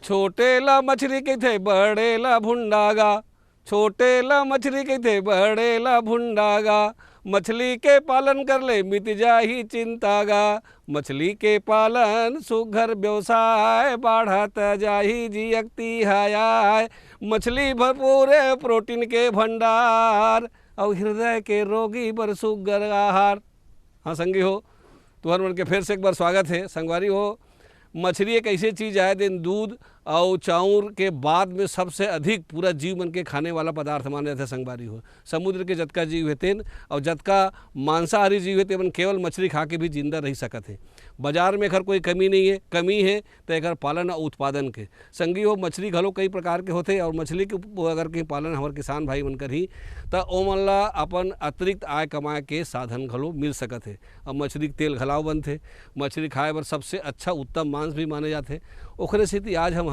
छोटेला मछली कहते बड़ेला भुंडागा, छोटेला मछली कहते बड़ेला भुंडागा, मछली के पालन कर ले मिट जाही चिंतागा, मछली के पालन सुघर व्यवसाय बढ़त जाही जियक्ति हयाय, मछली भरपूर प्रोटीन के भंडार और हृदय के रोगी बर सुघर आहार। हाँ संगी हो, तुम्हारे मन के फिर से एक बार स्वागत है। संगवारी हो, मछली एक ऐसी चीज़ है दिन दूध और चाउर के बाद में सबसे अधिक पूरा जीव मन के खाने वाला पदार्थ माने जाते संगवारी हो। समुद्र के जतका जीव हेते और जतका मांसाहारी जीव हेते मन केवल मछली खा के भी जिंदा रह सकत है। बाजार में एकर कोई कमी नहीं है, कमी है तो एकर पालन और उत्पादन के। संगी हो, मछली घलो कई प्रकार के होते और मछली के अगर के पालन हमारे किसान भाई मन कर ही तो ओमन ला अपन अतिरिक्त आय कमाए के साधन घलो मिल सकत है। अब मछली के तेल घलाव बनते, मछली खाए बर सबसे अच्छा उत्तम मांस भी माने जाते। ओखरे सेती आज हम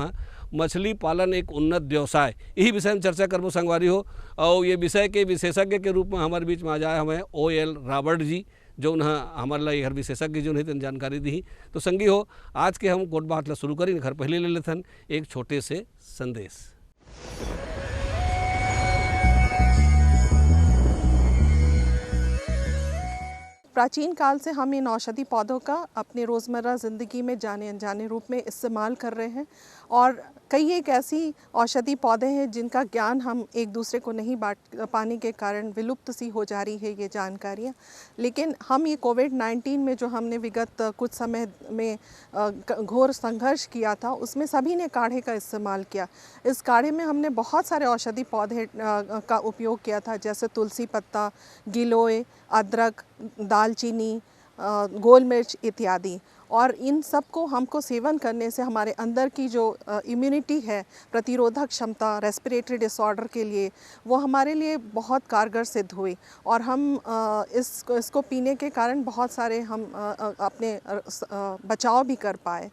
मछली पालन एक उन्नत व्यवसाय यही विषय में चर्चा करबो संगवारी हो। और ये विषय के विशेषज्ञ के रूप में हमारे बीच में आ जाए हमें OL रॉबर्ट जी, जो हमारे ला हर विशेषज्ञ जो है जानकारी दी। तो संगी हो, आज के हम कोट बात ला शुरू करें घर पहले ले लेथन एक छोटे से संदेश। प्राचीन काल से हम इन औषधि पौधों का अपने रोज़मर्रा ज़िंदगी में जाने अनजाने रूप में इस्तेमाल कर रहे हैं और कई एक ऐसी औषधि पौधे हैं जिनका ज्ञान हम एक दूसरे को नहीं बांट पाने के कारण विलुप्त सी हो जा रही है ये जानकारियाँ। लेकिन हम ये कोविड-19 में जो हमने विगत कुछ समय में घोर संघर्ष किया था, उसमें सभी ने काढ़े का इस्तेमाल किया। इस काढ़े में हमने बहुत सारे औषधि पौधे का उपयोग किया था, जैसे तुलसी पत्ता, गिलोय, अदरक, दालचीनी, गोल मिर्च इत्यादि। और इन सब को हमको सेवन करने से हमारे अंदर की जो इम्यूनिटी है, प्रतिरोधक क्षमता, रेस्पिरेटरी डिसऑर्डर के लिए, वो हमारे लिए बहुत कारगर सिद्ध हुई। और हम इसको पीने के कारण बहुत सारे हम अपने बचाव भी कर पाए।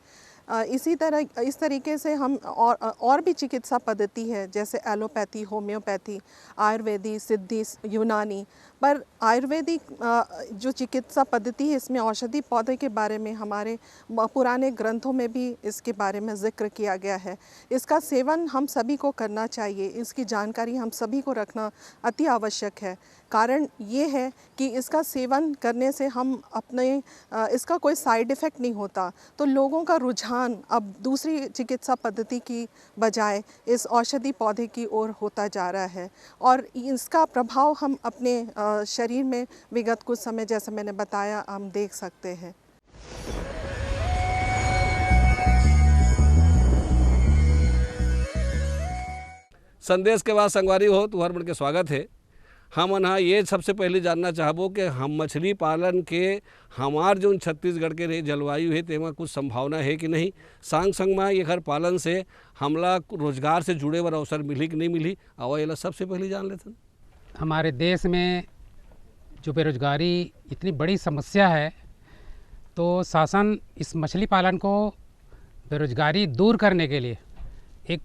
इस तरीके से हम और भी चिकित्सा पद्धति है, जैसे एलोपैथी, होम्योपैथी, आयुर्वेदी, सिद्धि, यूनानी। पर आयुर्वेदिक जो चिकित्सा पद्धति है, इसमें औषधि पौधे के बारे में हमारे पुराने ग्रंथों में भी इसके बारे में जिक्र किया गया है। इसका सेवन हम सभी को करना चाहिए, इसकी जानकारी हम सभी को रखना अति आवश्यक है। कारण ये है कि इसका सेवन करने से हम इसका कोई साइड इफ़ेक्ट नहीं होता, तो लोगों का रुझान अब दूसरी चिकित्सा पद्धति की बजाय इस औषधि पौधे की ओर होता जा रहा है। और इसका प्रभाव हम अपने शरीर में विगत कुछ समय, जैसे मैंने बताया, हम देख सकते हैं। संदेश के बाद संगवारी हो, तुम्हारे मन के स्वागत है। हम ये सबसे पहले जानना चाहबो कि हम मछली पालन के हमार जो छत्तीसगढ़ के जलवायु है तेमा कुछ संभावना है कि नहीं, संग संग में ये घर पालन से हमला रोजगार से जुड़े बर अवसर मिली कि नहीं मिली, और ये सबसे पहले जान लेते। हमारे देश में जो बेरोजगारी इतनी बड़ी समस्या है, तो शासन इस मछली पालन को बेरोजगारी दूर करने के लिए एक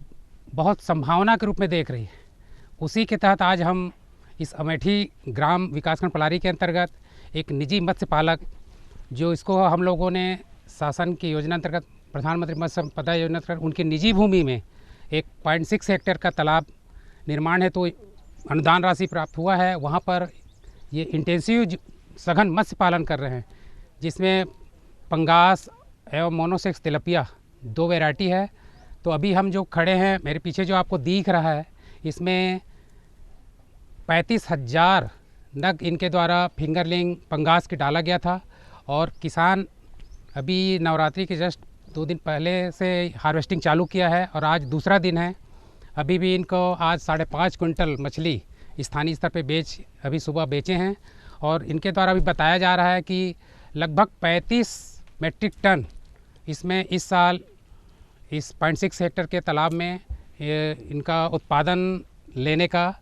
बहुत संभावना के रूप में देख रही है। उसी के तहत आज हम इस अमेठी ग्राम विकासखंड पलारी के अंतर्गत एक निजी मत्स्य पालक, जो इसको हम लोगों ने शासन की योजना अंतर्गत, प्रधानमंत्री मत्स्य संपदा योजना अंतर्गत, उनकी निजी भूमि में एक 0.6 हेक्टेयर का तालाब निर्माण है, तो अनुदान राशि प्राप्त हुआ है। वहाँ पर ये इंटेंसिव सघन मत्स्य पालन कर रहे हैं, जिसमें पंगास एवं मोनोसेक्स तिलपिया 2 वैरायटी है। तो अभी हम जो खड़े हैं, मेरे पीछे जो आपको दिख रहा है, इसमें 35,000 नग इनके द्वारा फिंगरलिंग पंगास के डाला गया था। और किसान अभी नवरात्रि के जस्ट 2 दिन पहले से हार्वेस्टिंग चालू किया है और आज दूसरा दिन है। अभी भी इनको आज 5.5 क्विंटल मछली स्थानीय स्तर पे अभी सुबह बेचे हैं। और इनके द्वारा भी बताया जा रहा है कि लगभग 35 मेट्रिक टन इसमें इस साल इस 0.6 हेक्टेयर के तालाब में इनका उत्पादन लेने का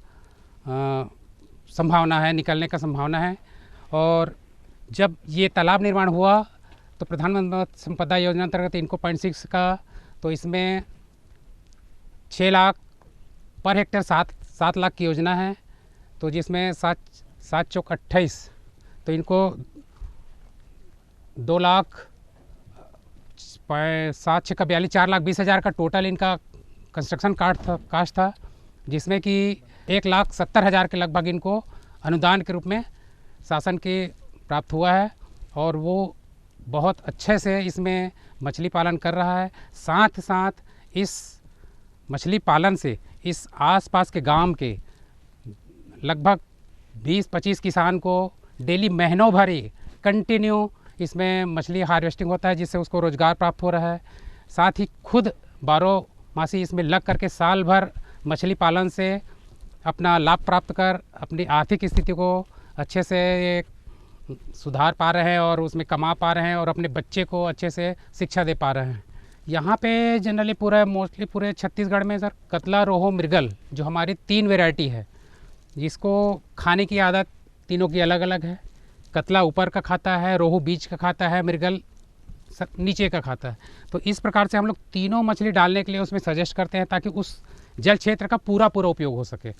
संभावना है, निकलने का संभावना है। और जब ये तालाब निर्माण हुआ तो प्रधानमंत्री मत्स्य संपदा योजना अंतर्गत इनको 0.6 का, तो इसमें 6 लाख पर हेक्टेयर 7 लाख की योजना है। तो जिसमें 7 चौक 28, तो इनको 2 लाख 7 6 42 4,20,000 का टोटल इनका कंस्ट्रक्शन कास्ट था, जिसमें कि 1,70,000 के लगभग इनको अनुदान के रूप में शासन के प्राप्त हुआ है और वो बहुत अच्छे से इसमें मछली पालन कर रहा है। साथ साथ इस मछली पालन से इस आसपास के गांव के लगभग 20-25 किसान को डेली महीनों भर ही कंटिन्यू इसमें मछली हार्वेस्टिंग होता है, जिससे उसको रोज़गार प्राप्त हो रहा है। साथ ही खुद 12 मासी इसमें लग करके साल भर मछली पालन से अपना लाभ प्राप्त कर अपनी आर्थिक स्थिति को अच्छे से सुधार पा रहे हैं और उसमें कमा पा रहे हैं और अपने बच्चे को अच्छे से शिक्षा दे पा रहे हैं। यहाँ पे जनरली मोस्टली पूरे छत्तीसगढ़ में सर कतला, रोहू, मृगल जो हमारी 3 वैरायटी है, जिसको खाने की आदत तीनों की अलग अलग है। कतला ऊपर का खाता है, रोहू बीच का खाता है, मृगल नीचे का खाता है। तो इस प्रकार से हम लोग तीनों मछली डालने के लिए उसमें सजेस्ट करते हैं ताकि उस जल क्षेत्र का पूरा उपयोग हो सके।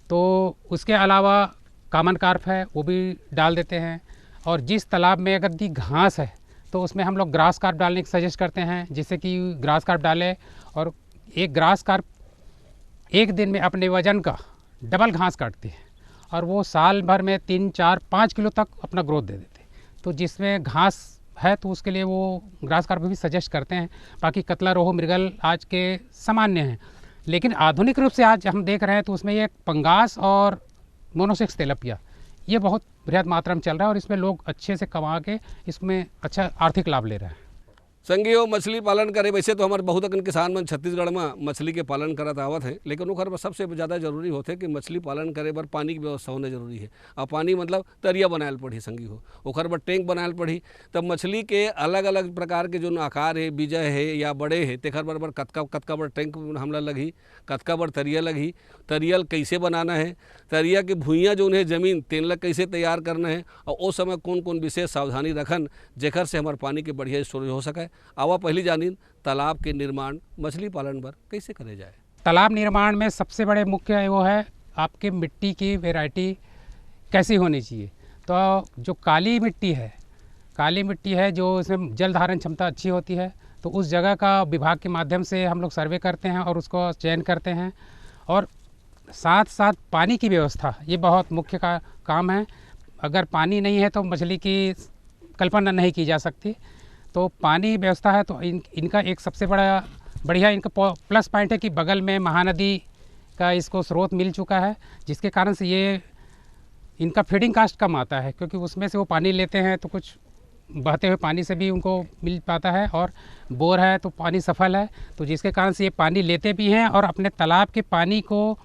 तो उसके अलावा कॉमन कार्प है वो भी डाल देते हैं, और जिस तालाब में अगर दी घास है तो उसमें हम लोग ग्रास कार्प डालने की सजेस्ट करते हैं, जिससे कि ग्रास कार्प डालें और एक ग्रास कार्प एक दिन में अपने वजन का डबल घास काटती है और वो साल भर में 3, 4, 5 किलो तक अपना ग्रोथ दे देते हैं। तो जिसमें घास है तो उसके लिए वो ग्रास कार्प भी सजेस्ट करते हैं। बाकी कतला, रोहू, मृगल आज के सामान्य हैं, लेकिन आधुनिक रूप से आज हम देख रहे हैं तो उसमें ये पंगास और मोनोसेक्स तेलपिया ये बहुत बृहद मात्रा में चल रहा है और इसमें लोग अच्छे से कमा के इसमें अच्छा आर्थिक लाभ ले रहे हैं। संगियो मछली पालन करे वैसे तो हमारे बहुत अकन किसान मन छत्तीसगढ़ में मछली के पालन करत आवत है, लेकिन ओखर बर सबसे ज़्यादा जरूरी होते कि मछली पालन करे बर पानी की व्यवस्था होना जरूरी है। और पानी मतलब तरिया बनायल पड़ी संगी हो, ओखर बर टैंक बनायल पड़ी। तब मछली के अलग अलग प्रकार के जो आकार है, बीजा है या बड़े है, तेखर बर कतका बर टैंक हमला लगी, कतका बर तरिया लगी, तरियल कैसे बनाना है, तरिया के भुइयाँ जो है जमीन तेन कैसे तैयार करना है, और उस समय कौन कौन विशेष सावधानी रखन जेकर से हमारे पानी के बढ़िया स्टोरेज हो सके। आवा पहली जानीन तालाब के निर्माण मछली पालन पर कैसे करे जाए। तालाब निर्माण में सबसे बड़े मुख्य वो है आपके मिट्टी की वैरायटी कैसी होनी चाहिए। तो जो काली मिट्टी है जो इसमें जल धारण क्षमता अच्छी होती है, तो उस जगह का विभाग के माध्यम से हम लोग सर्वे करते हैं और उसको चयन करते हैं। और साथ साथ पानी की व्यवस्था ये बहुत मुख्य काम है। अगर पानी नहीं है तो मछली की कल्पना नहीं की जा सकती। तो पानी व्यवस्था है तो इनका एक सबसे बढ़िया इनका प्लस पॉइंट है कि बगल में महानदी का इसको स्रोत मिल चुका है, जिसके कारण से ये इनका फीडिंग कास्ट कम आता है, क्योंकि उसमें से वो पानी लेते हैं तो कुछ बहते हुए पानी से भी उनको मिल पाता है, और बोर है तो पानी सफल है, तो जिसके कारण से ये पानी लेते भी हैं और अपने तालाब के पानी को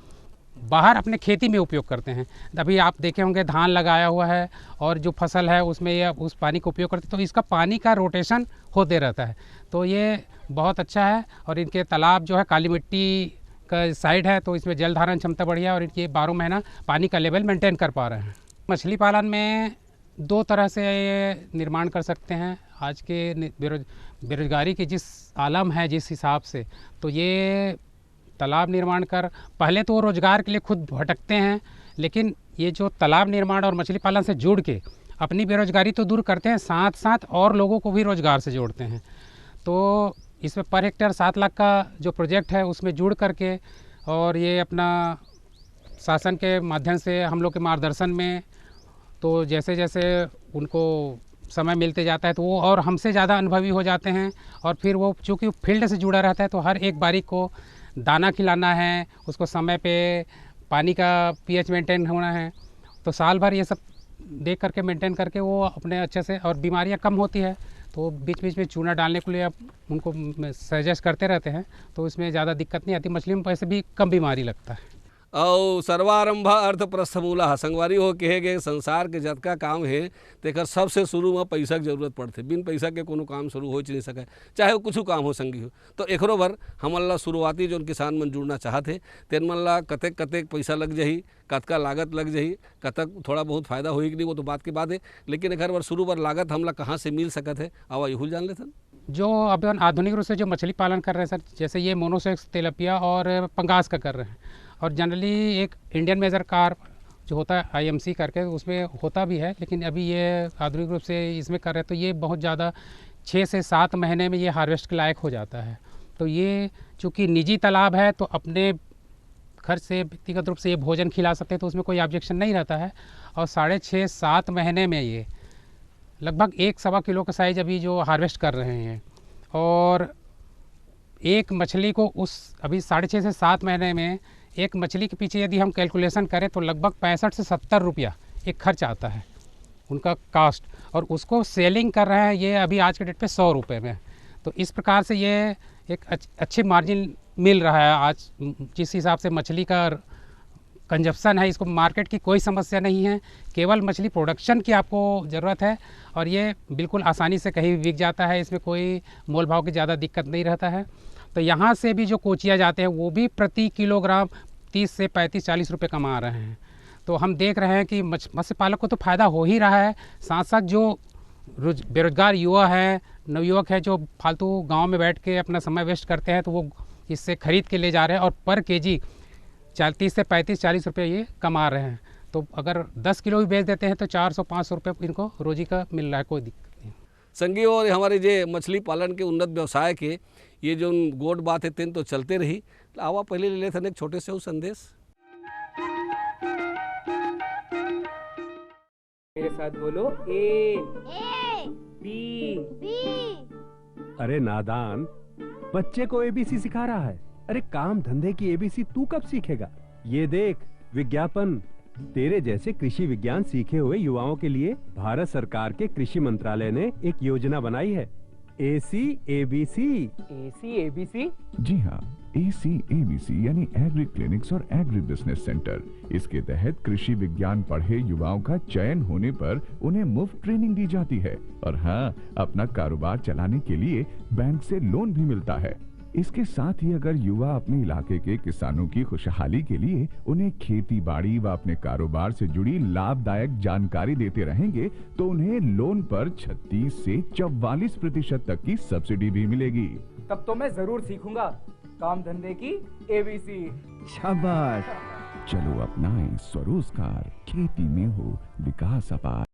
बाहर अपने खेती में उपयोग करते हैं। अभी आप देखे होंगे धान लगाया हुआ है और जो फसल है उसमें ये उस पानी का उपयोग करते हैं, तो इसका पानी का रोटेशन होते रहता है। तो ये बहुत अच्छा है। और इनके तालाब जो है काली मिट्टी का साइड है, तो इसमें जल धारण क्षमता बढ़िया और इनके 12 महीना पानी का लेवल मेंटेन कर पा रहे हैं। मछली पालन में 2 तरह से निर्माण कर सकते हैं। आज के बेरोजगारी की जिस आलम है जिस हिसाब से, तो ये तालाब निर्माण कर पहले तो वो रोज़गार के लिए खुद भटकते हैं, लेकिन ये जो तालाब निर्माण और मछली पालन से जुड़ के अपनी बेरोजगारी तो दूर करते हैं, साथ साथ और लोगों को भी रोज़गार से जोड़ते हैं। तो इसमें पर हेक्टेयर 7 लाख का जो प्रोजेक्ट है उसमें जुड़ करके, और ये अपना शासन के माध्यम से हम लोग के मार्गदर्शन में, तो जैसे जैसे उनको समय मिलते जाता है तो वो और हमसे ज़्यादा अनुभवी हो जाते हैं। और फिर वो चूँकि फील्ड से जुड़ा रहता है तो हर एक बारीक को दाना खिलाना है, उसको समय पे पानी का पीएच मेंटेन होना है, तो साल भर ये सब देख करके मेंटेन करके वो अपने अच्छे से, और बीमारियां कम होती है तो बीच बीच में चूना डालने के लिए आप उनको सजेस्ट करते रहते हैं, तो इसमें ज़्यादा दिक्कत नहीं आती। मछली में वैसे भी कम बीमारी लगता है। और सर्वारंभ अर्थ प्रस्थमूला संगवारी हो कहे गए संसार के जतका काम है तेकर सबसे शुरू में पैसा की जरूरत पड़ते। बिन पैसा के कोनो काम शुरू हो नहीं सके, चाहे वो कुछ काम हो संगी हो। तो एकरो बर हमन ला शुरुआती जो किसान मन जुड़ना चाहते तेन मन ला कतेक कतेक पैसा लग जाही, कतका लागत लग जाही, कतक थोड़ा बहुत फायदा होगी कि नहीं वो तो बात की बात है, लेकिन एक बार शुरू बर लागत हमला कहाँ से मिल सकत है आवा यहूल जान लेते। जो अब आधुनिक रूप से जो मछली पालन कर रहे हैं सर, जैसे ये मोनोसेक्स तेलपिया और पंगास का कर रहे हैं, और जनरली एक इंडियन मेजर कार्प जो होता है IMC करके उसमें होता भी है, लेकिन अभी ये आधुनिक रूप से इसमें कर रहे हैं, तो ये बहुत ज़्यादा 6 से 7 महीने में ये हार्वेस्ट के लायक हो जाता है। तो ये चूँकि निजी तालाब है तो अपने खर्च से व्यक्तिगत रूप से ये भोजन खिला सकते हैं, तो उसमें कोई ऑब्जेक्शन नहीं रहता है। और 6.5-7 महीने में ये लगभग 1-1.25 किलो का साइज अभी जो हार्वेस्ट कर रहे हैं। और एक मछली को उस अभी 6.5 से 7 महीने में एक मछली के पीछे यदि हम कैलकुलेशन करें तो लगभग 65 से 70 रुपया एक खर्च आता है उनका कास्ट, और उसको सेलिंग कर रहे हैं ये अभी आज के डेट पे 100 रुपये में। तो इस प्रकार से ये एक अच्छी मार्जिन मिल रहा है आज। जिस हिसाब से मछली का कंजप्शन है, इसको मार्केट की कोई समस्या नहीं है, केवल मछली प्रोडक्शन की आपको ज़रूरत है और ये बिल्कुल आसानी से कहीं भी बिक जाता है। इसमें कोई मोल भाव की ज़्यादा दिक्कत नहीं रहता है। तो यहाँ से भी जो कोचिया जाते हैं वो भी प्रति किलोग्राम 30 से 35-40 रुपये कमा रहे हैं। तो हम देख रहे हैं कि मत्स्य पालक को तो फ़ायदा हो ही रहा है, साथ साथ जो बेरोजगार युवा हैं, नवयुवक हैं जो फालतू गांव में बैठ के अपना समय वेस्ट करते हैं, तो वो इससे ख़रीद के ले जा रहे हैं और पर केजी 30 से 35-40 रुपये ये कमा रहे हैं। तो अगर 10 किलो भी बेच देते हैं तो 400-500 रुपये इनको रोजी का मिल रहा है, कोई दिक्कत नहीं। संगी और हमारे जे मछली पालन के उन्नत व्यवसाय के ये जो गोड बात है तीन तो चलते रही। आवा पहले ले लेते एक छोटे से संदेश। मेरे साथ बोलो ए बी। अरे नादान, बच्चे को एबीसी सिखा रहा है। अरे काम धंधे की एबीसी तू कब सीखेगा? ये देख विज्ञापन। तेरे जैसे कृषि विज्ञान सीखे हुए युवाओं के लिए भारत सरकार के कृषि मंत्रालय ने एक योजना बनाई है, ACABC। ACABC? जी हाँ, ACABC यानी एग्री क्लिनिक्स और एग्री बिजनेस सेंटर। इसके तहत कृषि विज्ञान पढ़े युवाओं का चयन होने पर उन्हें मुफ्त ट्रेनिंग दी जाती है और हाँ, अपना कारोबार चलाने के लिए बैंक से लोन भी मिलता है। इसके साथ ही अगर युवा अपने इलाके के किसानों की खुशहाली के लिए उन्हें खेती बाड़ी व अपने कारोबार से जुड़ी लाभदायक जानकारी देते रहेंगे तो उन्हें लोन पर 36 से 44% तक की सब्सिडी भी मिलेगी। तब तो मैं जरूर सीखूंगा काम धंधे की ABC। शाबाश, चलो अपनाएं स्वरोजगार, खेती में हो विकास अपार।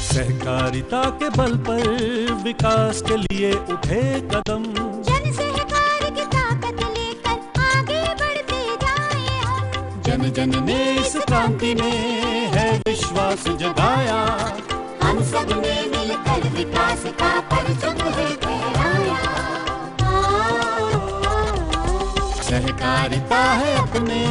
सहकारिता के बल पर विकास के लिए उठे कदम, जन सहकार की ताकत लेकर आगे बढ़ते जाएं हम। जन जन ने इस क्रांति में है विश्वास जगाया, हम सब ने मिलकर विकास का परचम है फहराया। सहकारिता है अपने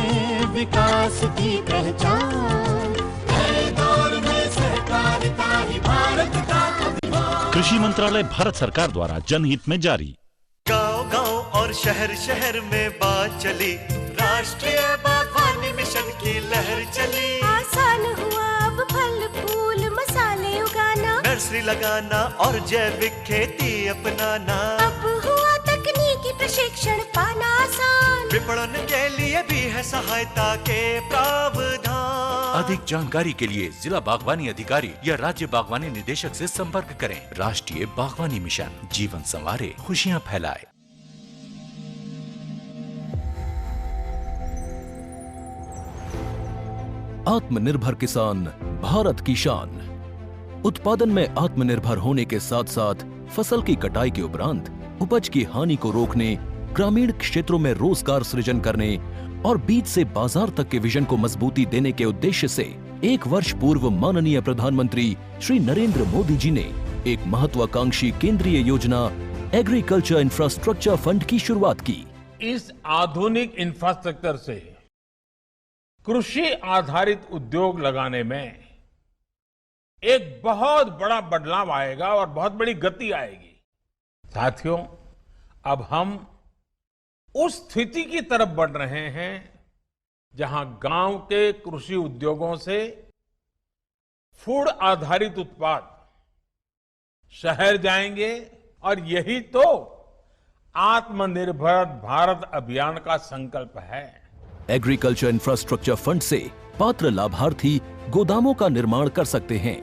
विकास की पहचान, नए दौर में सहकारिता ही भारत का अभिमान। कृषि मंत्रालय भारत सरकार द्वारा जनहित में जारी। गांव-गांव और शहर-शहर में बात चली, राष्ट्रीय बागवानी मिशन की लहर चली। आसान हुआ अब फल फूल मसाले उगाना, नर्सरी लगाना और जैविक खेती अपनाना। अब हुआ तकनीकी प्रशिक्षण पाना आसान, विपणन के लिए भी है सहायता के प्रावधान। अधिक जानकारी के लिए जिला बागवानी अधिकारी या राज्य बागवानी निदेशक से संपर्क करें। राष्ट्रीय बागवानी मिशन, जीवन संवारे, खुशियां फैलाए। आत्मनिर्भर किसान, भारत की शान। उत्पादन में आत्मनिर्भर होने के साथ साथ फसल की कटाई के उपरांत उपज की हानि को रोकने, ग्रामीण क्षेत्रों में रोजगार सृजन करने और बीज से बाजार तक के विजन को मजबूती देने के उद्देश्य से 1 वर्ष पूर्व माननीय प्रधानमंत्री श्री नरेंद्र मोदी जी ने एक महत्वाकांक्षी केंद्रीय योजना एग्रीकल्चर इंफ्रास्ट्रक्चर फंड की शुरुआत की। इस आधुनिक इंफ्रास्ट्रक्चर से कृषि आधारित उद्योग लगाने में एक बहुत बड़ा बदलाव आएगा और बहुत बड़ी गति आएगी। साथियों, अब हम उस स्थिति की तरफ बढ़ रहे हैं जहां गांव के कृषि उद्योगों से फूड आधारित उत्पाद शहर जाएंगे और यही तो आत्मनिर्भर भारत अभियान का संकल्प है। एग्रीकल्चर इंफ्रास्ट्रक्चर फंड से पात्र लाभार्थी गोदामों का निर्माण कर सकते हैं,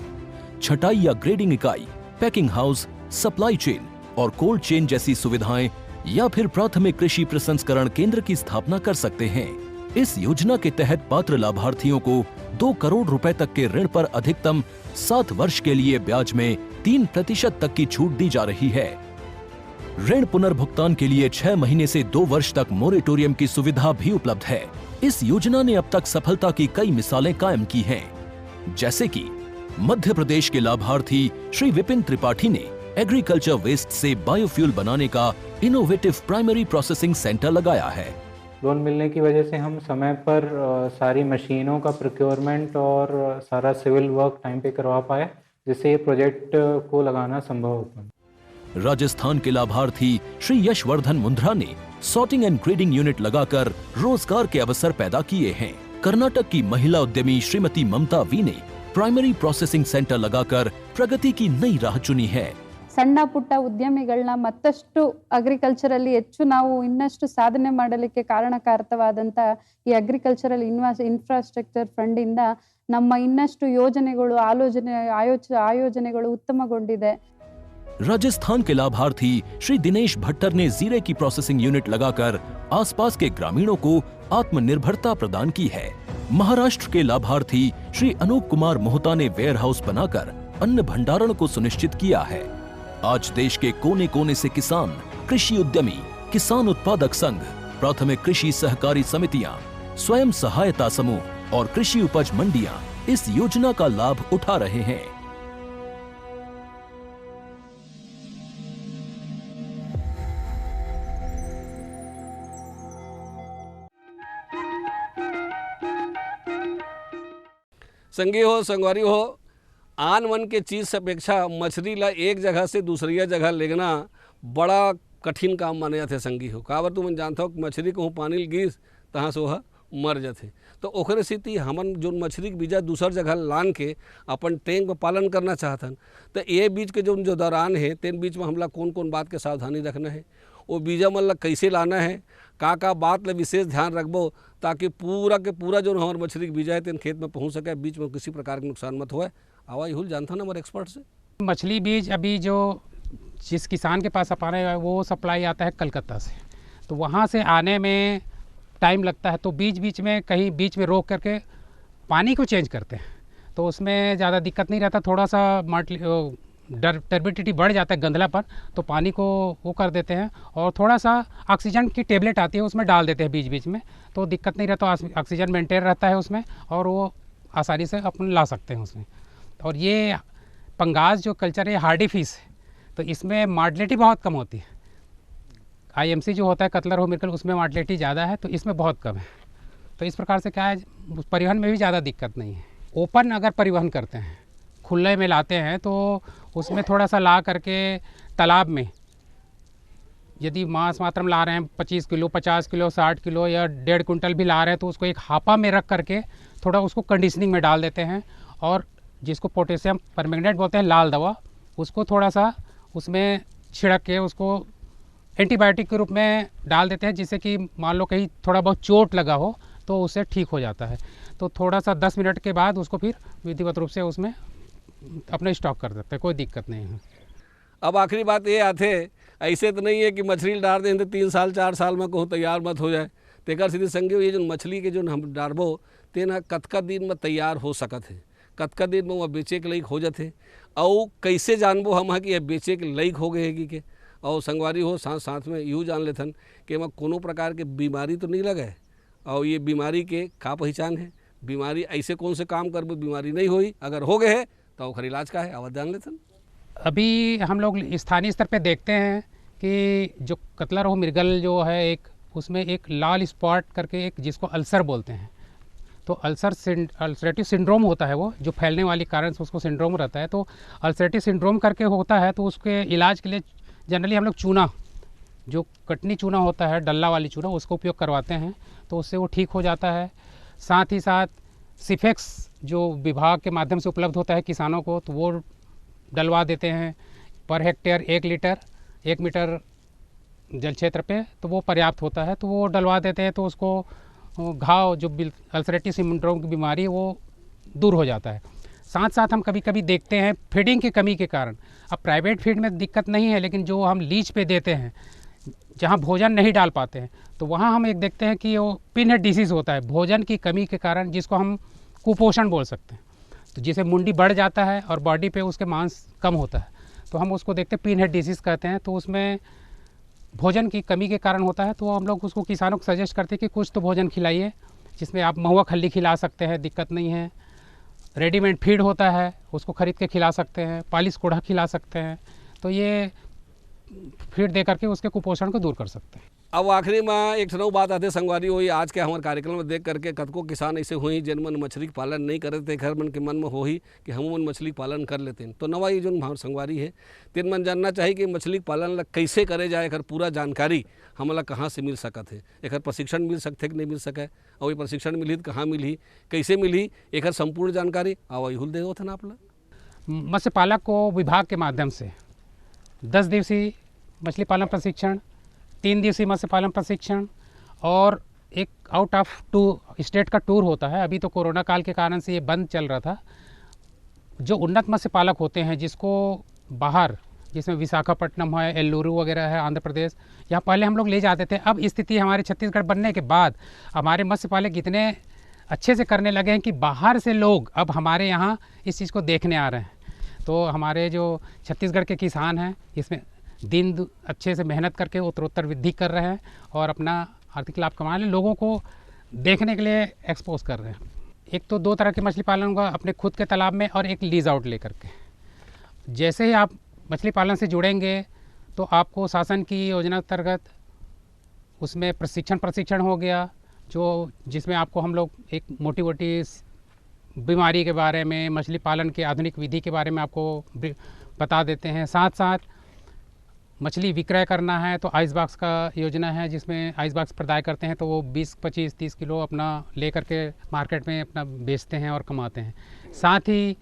छटाई या ग्रेडिंग इकाई, पैकिंग हाउस, सप्लाई चेन और कोल्ड चेन जैसी सुविधाएं या फिर प्राथमिक कृषि प्रसंस्करण केंद्र की स्थापना कर सकते हैं। इस योजना के तहत पात्र लाभार्थियों को 2 करोड़ रुपए तक के ऋण पर अधिकतम 7 वर्ष के लिए ब्याज में 3% तक की छूट दी जा रही है। ऋण पुनर्भुगतान के लिए 6 महीने से 2 वर्ष तक मोरेटोरियम की सुविधा भी उपलब्ध है। इस योजना ने अब तक सफलता की कई मिसालें कायम की हैं, जैसे कि मध्य प्रदेश के लाभार्थी श्री विपिन त्रिपाठी ने एग्रीकल्चर वेस्ट से बायोफ्यूल बनाने का इनोवेटिव प्राइमरी प्रोसेसिंग सेंटर लगाया है। लोन मिलने की वजह से हम समय पर सारी मशीनों का प्रोक्योरमेंट और सारा सिविल वर्क टाइम पे करवा पाए, जिससे ये प्रोजेक्ट को लगाना संभव हो पाया। राजस्थान के लाभार्थी श्री यशवर्धन मुंद्रा ने सॉर्टिंग एंड ग्रेडिंग यूनिट लगाकर रोजगार के अवसर पैदा किए हैं। कर्नाटक की महिला उद्यमी श्रीमती ममता वी ने प्राइमरी प्रोसेसिंग सेंटर लगाकर प्रगति की नई राह चुनी है। ಸಣ್ಣ ಪುಟ್ಟ ಉದ್ಯಮಿಗಳನ್ನ ಮತ್ತಷ್ಟು ಅಗ್ರಿಕಲ್ಚರಲ್ಲಿ ಹೆಚ್ಚು ನಾವು ಇನ್ನಷ್ಟು ಸಾಧನೆ ಮಾಡಲಿಕ್ಕೆ ಕಾರಣಕಾರಕವಾದಂತ ಈ ಅಗ್ರಿಕಲ್ಚರಲ್ ಇನ್ಫ್ರಾಸ್ಟ್ರಕ್ಚರ್ ಫಂಡ್ ಇಂದ ನಮ್ಮ ಇನ್ನಷ್ಟು ಯೋಜನೆಗಳು ಆಯೋಜನೆಗಳು ಉತ್ತಮಗೊಂಡಿದೆ। राजस्थान के लाभार्थी श्री दिनेश भट्टर ने जीरे की प्रोसेसिंग यूनिट लगाकर आसपास के ग्रामीणों को आत्मनिर्भरता प्रदान की है। महाराष्ट्र के लाभार्थी श्री अनूप कुमार मोहता ने वेयर हाउस बनाकर अन्न भंडारण को सुनिश्चित किया है। आज देश के कोने कोने से किसान, कृषि उद्यमी, किसान उत्पादक संघ, प्राथमिक कृषि सहकारी समितियां, स्वयं सहायता समूह और कृषि उपज मंडियां इस योजना का लाभ उठा रहे हैं। संगी हो संगवारी हो, आन मन के चीज़ से अपेक्षा मछली ला एक जगह से दूसरी जगह लेना बड़ा कठिन काम माने जाते। संगी हो काबर तुम जानता हो कि मछली को पानी गिस तहाँ से वह मर जाते, तो ओकरे स्थिति हमन जो मछली के बीजा दूसर जगह लान के अपन टैंक में पालन करना चाहतन, तो ये बीज के जो दौरान है तेन बीच में हमला कौन कौन बात के सावधानी रखना है, वो बीजा मन ला कैसे लाना है, का बात ला विशेष ध्यान रखबो ताकि पूरा के पूरा जो हमारे मछली के बीजा है तेन खेत में पहुँच सके, बीच में किसी प्रकार के नुकसान मत होए। आवा यहुल जानता ना हमारे एक्सपर्ट से। मछली बीज अभी जो जिस किसान के पास आ रहा है वो सप्लाई आता है कलकत्ता से, तो वहाँ से आने में टाइम लगता है, तो बीच में कहीं बीच में रोक करके पानी को चेंज करते हैं, तो उसमें ज़्यादा दिक्कत नहीं रहता। थोड़ा सा टर्बिडिटी बढ़ जाता है, गंधलापन, तो पानी को वो कर देते हैं और थोड़ा सा ऑक्सीजन की टेबलेट आती है उसमें डाल देते हैं बीच में, तो दिक्कत नहीं रहता, ऑक्सीजन मेंटेन रहता है उसमें और वो आसानी से अपन ला सकते हैं उसमें। और ये पंगास जो कल्चर है हार्डी फिश है, तो इसमें मार्टलिटी बहुत कम होती है। IMC जो होता है कतलर हो मिर्कल, उसमें मार्टलिटी ज़्यादा है, तो इसमें बहुत कम है। तो इस प्रकार से क्या है, परिवहन में भी ज़्यादा दिक्कत नहीं है। ओपन अगर परिवहन करते हैं, खुले में लाते हैं, तो उसमें थोड़ा सा ला करके तालाब में यदि मांस मात्रा में ला रहे हैं 25 किलो, 50 किलो, 60 किलो या 1.5 कुंटल भी ला रहे हैं, तो उसको एक हापा में रख करके थोड़ा उसको कंडीशनिंग में डाल देते हैं और जिसको पोटेशियम परमैंगनेट बोलते हैं, लाल दवा, उसको थोड़ा सा उसमें छिड़क के उसको एंटीबायोटिक के रूप में डाल देते हैं, जिससे कि मान लो कहीं थोड़ा बहुत चोट लगा हो तो उससे ठीक हो जाता है। तो थोड़ा सा 10 मिनट के बाद उसको फिर विधिवत रूप से उसमें अपने स्टॉक कर देते हैं, कोई दिक्कत नहीं है। अब आखिरी बात ये आते, ऐसे तो नहीं है कि मछली डाल दें तो 3 साल 4 साल में कहूँ तैयार मत हो जाए। तेकर सीधी संगे ये जो मछली के जो हम डालबो तेना कतका दिन में तैयार हो सकत है, कतका दिन में वह बेचे के लायक हो जाते, और कैसे जानबो हम कि यह बेचे के लायक हो गए है कि और संगवारी हो साथ में यूँ जान लेथन कि वह कोनो प्रकार के बीमारी तो नहीं लगे, और ये बीमारी के का पहचान है, बीमारी ऐसे कौन से काम कर बीमारी नहीं हुई, अगर हो गए है तो ओखर इलाज का है, आवाज जान लेथन। अभी हम लोग स्थानीय स्तर पे देखते हैं कि जो कतला रोहू मृगल जो है एक, उसमें एक लाल स्पॉट करके एक जिसको अल्सर बोलते हैं, तो अल्सरेटिव सिंड्रोम होता है, वो जो फैलने वाली कारण से उसको सिंड्रोम रहता है, तो अल्सरेटिव सिंड्रोम करके होता है, तो उसके इलाज के लिए जनरली हम लोग चूना, जो कटनी चूना होता है, डल्ला वाली चूना, उसका उपयोग करवाते हैं, तो उससे वो ठीक हो जाता है। साथ ही साथ सिफेक्स जो विभाग के माध्यम से उपलब्ध होता है किसानों को, तो वो डलवा देते हैं पर हेक्टेयर 1 लीटर 1 मीटर जल क्षेत्र पे, तो वो पर्याप्त होता है, तो वो डलवा देते हैं, तो उसको घाव जो अल्सरेटिव सिंड्रोम की बीमारी है वो दूर हो जाता है। साथ साथ हम कभी कभी देखते हैं फीडिंग की कमी के कारण, अब प्राइवेट फीड में दिक्कत नहीं है, लेकिन जो हम लीज पे देते हैं, जहाँ भोजन नहीं डाल पाते हैं, तो वहाँ हम एक देखते हैं कि वो पिनहेड डिसीज़ होता है भोजन की कमी के कारण, जिसको हम कुपोषण बोल सकते हैं। तो जिसे मुंडी बढ़ जाता है और बॉडी पे उसके मांस कम होता है, तो हम उसको देखते हैं पिनहेड डिसीज़ कहते हैं। तो उसमें भोजन की कमी के कारण होता है, तो हम लोग उसको किसानों को सजेस्ट करते हैं कि कुछ तो भोजन खिलाइए, जिसमें आप महुआ खल्ली खिला सकते हैं, दिक्कत नहीं है। रेडीमेड फीड होता है, उसको ख़रीद के खिला सकते हैं, पालिश कोढ़ा खिला सकते हैं, तो ये फीड दे करके उसके कुपोषण को दूर कर सकते हैं। अब आखिरी में एक ठनऊ बात आते संगवारी हुई आज के हमारे कार्यक्रम में देख करके कतको किसान ऐसे हुई जिन मन मछली के पालन नहीं करे थे, घर मन के मन में हो ही कि हम मन मछली पालन कर लेते हैं। तो नवा ये जो हमारे संगवारी है तीन मन जानना चाहिए कि मछली पालन ला कैसे करे जाए, एक पूरा जानकारी हमला कहाँ से मिल सकत है, एक प्रशिक्षण मिल सकते कि नहीं मिल सके, और ये प्रशिक्षण मिली तो कहाँ मिली, कैसे मिली, एक संपूर्ण जानकारी आवा हुल दे था ना आप लोग। मत्स्य पालक को विभाग के माध्यम से 10 दिवसीय मछली पालन प्रशिक्षण, 3 दिवसीय मत्स्य पालन प्रशिक्षण और एक आउट ऑफ स्टेट का टूर होता है। अभी तो कोरोना काल के कारण से ये बंद चल रहा था। जो उन्नत मत्स्य पालक होते हैं जिसको बाहर, जिसमें विशाखापट्टनम है, एल्लुरु वगैरह है, आंध्र प्रदेश, यहाँ पहले हम लोग ले जाते थे। अब स्थिति हमारे छत्तीसगढ़ बनने के बाद हमारे मत्स्य पालक इतने अच्छे से करने लगे हैं कि बाहर से लोग अब हमारे यहाँ इस चीज़ को देखने आ रहे हैं। तो हमारे जो छत्तीसगढ़ के किसान हैं इसमें दिन अच्छे से मेहनत करके उत्तरोत्तर वृद्धि कर रहे हैं और अपना आर्थिक लाभ कमा रहे हैं, लोगों को देखने के लिए एक्सपोज कर रहे हैं। एक तो 2 तरह के मछली पालन होगा, अपने खुद के तालाब में और एक लीज आउट लेकर के। जैसे ही आप मछली पालन से जुड़ेंगे तो आपको शासन की योजना अंतर्गत उसमें प्रशिक्षण हो गया, जो जिसमें आपको हम लोग एक मोटी बीमारी के बारे में, मछली पालन के आधुनिक विधि के बारे में आपको बता देते हैं। साथ साथ मछली विक्रय करना है तो आइस बॉक्स का योजना है, जिसमें आइस बॉक्स प्रदाय करते हैं, तो वो 20, 25, 30 किलो अपना ले करके मार्केट में अपना बेचते हैं और कमाते हैं। साथ ही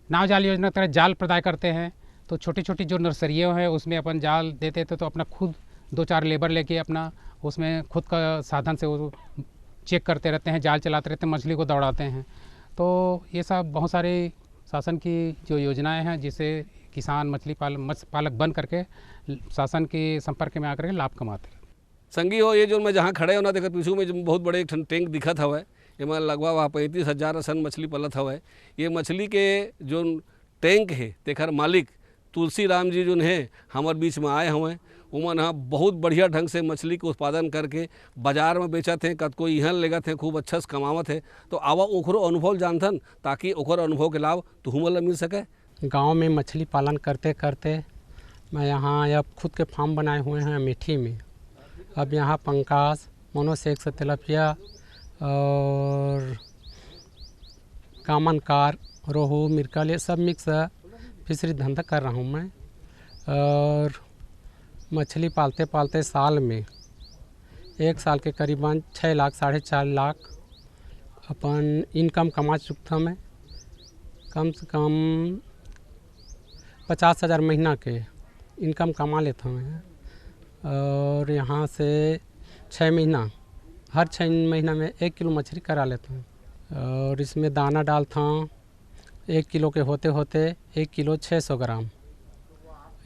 नाव जाल योजना तरह जाल प्रदाय करते हैं, तो छोटी छोटी जो नर्सरियाँ हैं उसमें अपन जाल देते थे, तो अपना खुद 2-4 लेबर लेके अपना उसमें खुद का साधन से वो चेक करते रहते हैं, जाल चलाते रहते हैं, मछली को दौड़ाते हैं। तो ये सब बहुत सारे शासन की जो योजनाएं हैं जिससे किसान मत्स्य पालक बन करके शासन के संपर्क में आकर के लाभ कमाते हैं। संगी हो ये जो मैं जहाँ खड़े हो ना देखो पीछू में जो बहुत बड़े एक टैंक दिखत हवा, ये लगभग 35,000 सन मछली पलत हवा। ये मछली के जो टैंक है तेखर मालिक तुलसी राम जी जो है हमारे बीच में आए हुए, उमन हाँ बहुत बढ़िया ढंग से मछली के उत्पादन करके बाजार में बेचत हैं, कतको इहन लेगत हैं, खूब अच्छा से कमावत है। तो आवा ओकरो अनुभव जानथन ताकि ओकर अनुभव के लाभ तुहमन ला मिल सके। गांव में मछली पालन करते करते मैं यहाँ अब खुद के फार्म बनाए हुए हैं मीठी में। अब यहाँ पंकास, मोनोसेक्स, तिलपिया और कामन कार, रोहू, मिर्कल, ये सब मिक्स फिशरी धंधा कर रहा हूँ मैं। और मछली पालते पालते साल में 1 साल के करीबन 6 लाख 4.5 लाख अपन इनकम कमा चुका मैं। कम से कम 50,000 महीना के इनकम कमा लेता हूँ मैं। और यहाँ से 6 महीना, हर 6 महीना में 1 किलो मछली करा लेता हूँ। और इसमें दाना डालता हूँ 1 किलो के होते होते 1 किलो 600 ग्राम।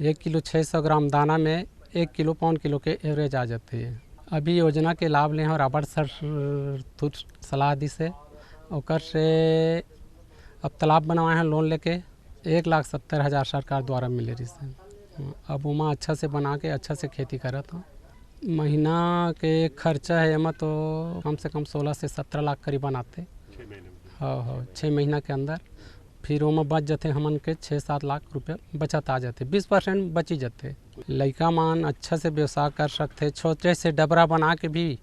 1 किलो 600 ग्राम दाना में 1 किलो पौन किलो के एवरेज आ जाती है। अभी योजना के लाभ लें और रबड़ सर सलाह दी से ओकर से अब तालाब बनवाए हैं लोन लेके 1,70,000 सरकार द्वारा मिले रही से। अब उमा अच्छा से बना के अच्छा से खेती करा था। महीना के खर्चा है एमा तो कम से कम 16 से 17 लाख करीबन आते। हाँ 6 महीना के अंदर फिर उमा बच जाते हमन के 6-7 लाख रुपये बचत आ जाते, 20% बची जाते। लइका मान अच्छा से व्यवसाय कर सकते, छोटे से डबरा बना के भी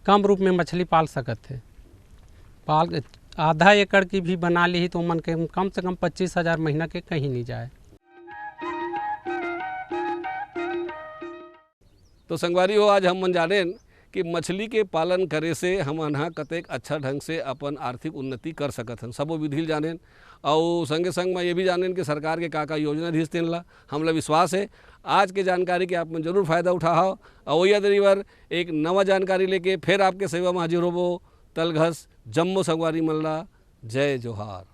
कम रूप में मछली पाल सकते। पाल आधा एकड़ की भी बना ली तो मन के कम से कम 25,000 महीना के कहीं नहीं जाए। तो संगवारी हो आज हम मन जाने कि मछली के पालन करे से हम यहाँ कतेक अच्छा ढंग से अपन आर्थिक उन्नति कर सकत हन, सबो विधि जाने। और संगे संग मैं ये भी जाने कि सरकार के का योजना धिस तेन ला हमला विश्वास है आज के जानकारी के आप में जरूर फायदा उठाओ। और वही दरीवर एक नवा जानकारी लेके फिर आपके सेवा में हाजिर होबो। तलघस जम्मो संगवारी मल्ला, जय जोहार।